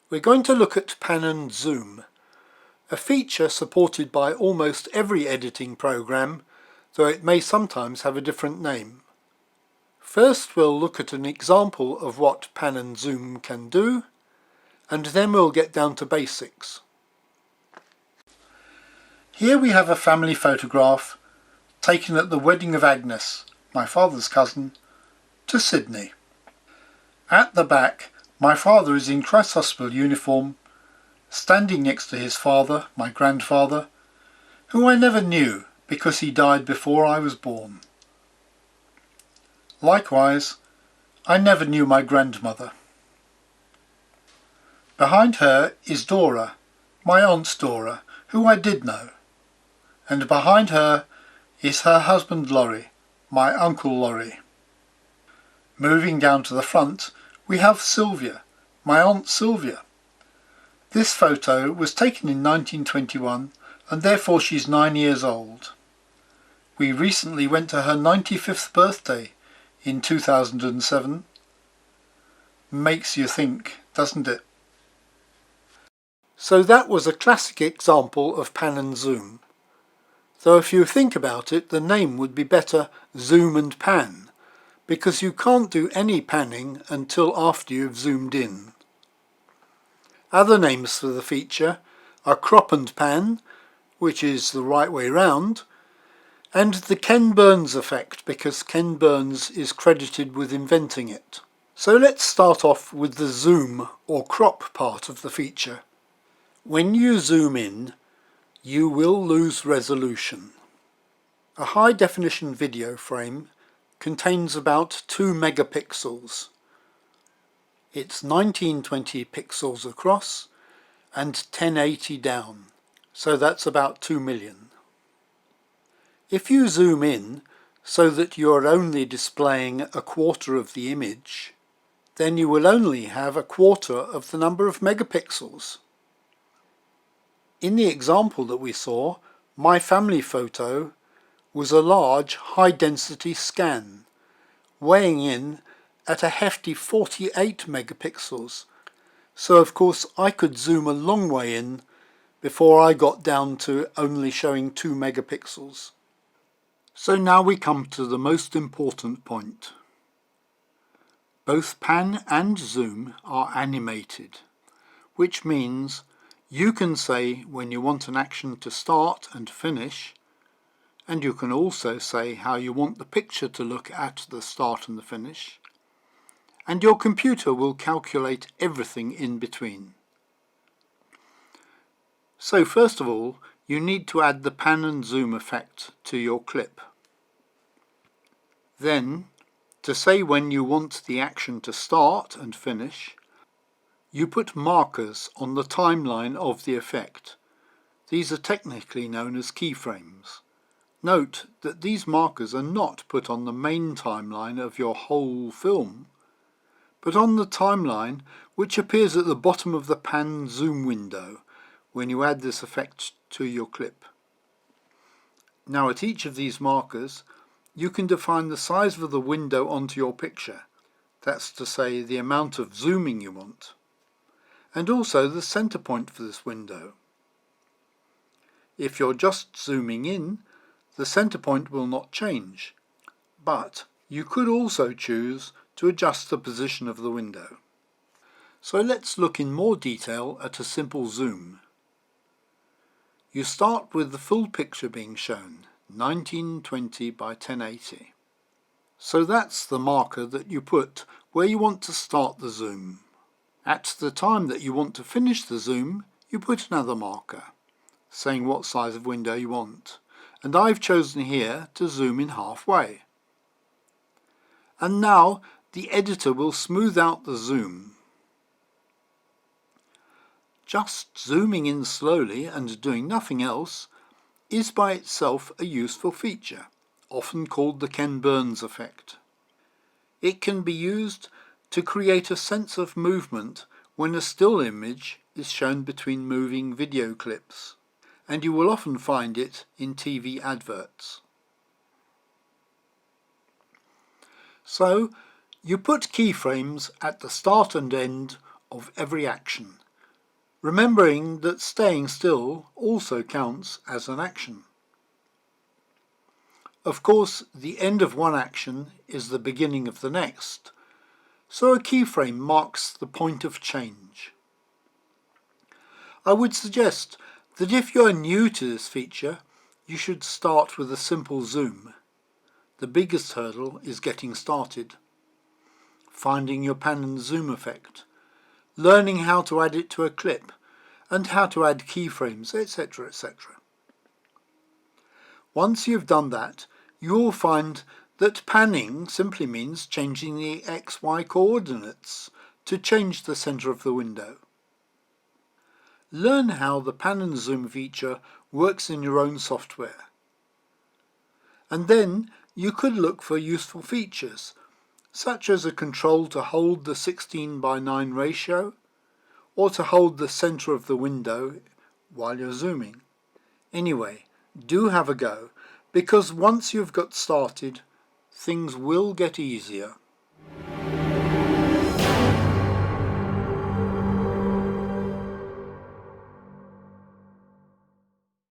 We're going to look at pan and zoom, a feature supported by almost every editing program, though it may sometimes have a different name. First we'll look at an example of what pan and zoom can do, and then we'll get down to basics. Here we have a family photograph taken at the wedding of Agnes, my father's cousin, to Sydney. At the back, my father is in Christ's Hospital uniform, standing next to his father, my grandfather, who I never knew because he died before I was born. Likewise, I never knew my grandmother. Behind her is Dora, my aunt Dora, who I did know, and behind her is her husband Laurie, my uncle Laurie. Moving down to the front, we have Sylvia, my aunt Sylvia. This photo was taken in 1921 and therefore she's 9 years old. We recently went to her 95th birthday in 2007. Makes you think, doesn't it? So that was a classic example of pan and zoom. Though if you think about it, the name would be better zoom and pan, because you can't do any panning until after you've zoomed in. Other names for the feature are crop and pan, which is the right way round, and the Ken Burns effect, because Ken Burns is credited with inventing it. So let's start off with the zoom or crop part of the feature. When you zoom in, you will lose resolution. A high definition video frame contains about 2 megapixels. It's 1920 pixels across and 1080 down, so that's about 2 million. If you zoom in so that you're only displaying a quarter of the image, then you will only have a quarter of the number of megapixels. In the example that we saw, my family photo was a large high-density scan, weighing in at a hefty 48 megapixels, so of course I could zoom a long way in before I got down to only showing 2 megapixels. So now we come to the most important point. Both pan and zoom are animated, which means you can say when you want an action to start and finish, and you can also say how you want the picture to look at the start and the finish, and your computer will calculate everything in between. So first of all, you need to add the pan and zoom effect to your clip. Then, to say when you want the action to start and finish, you put markers on the timeline of the effect. These are technically known as keyframes. Note that these markers are not put on the main timeline of your whole film, but on the timeline which appears at the bottom of the pan zoom window when you add this effect to your clip. Now at each of these markers you can define the size of the window onto your picture, that's to say the amount of zooming you want, and also the center point for this window. If you're just zooming in, the center point will not change, but you could also choose to adjust the position of the window. So let's look in more detail at a simple zoom. You start with the full picture being shown, 1920 by 1080. So that's the marker that you put where you want to start the zoom. At the time that you want to finish the zoom, you put another marker, saying what size of window you want, and I've chosen here to zoom in halfway. And now the editor will smooth out the zoom. Just zooming in slowly and doing nothing else is by itself a useful feature, often called the Ken Burns effect. It can be used to create a sense of movement when a still image is shown between moving video clips, and you will often find it in TV adverts. So, you put keyframes at the start and end of every action, remembering that staying still also counts as an action. Of course, the end of one action is the beginning of the next, so a keyframe marks the point of change. I would suggest that if you are new to this feature, you should start with a simple zoom. The biggest hurdle is getting started, finding your pan and zoom effect, learning how to add it to a clip, and how to add keyframes, etc., etc. Once you've done that, you will find that panning simply means changing the XY coordinates to change the center of the window. Learn how the pan and zoom feature works in your own software. And then you could look for useful features, such as a control to hold the 16:9 ratio, or to hold the center of the window while you're zooming. Anyway, do have a go, because once you've got started, things will get easier.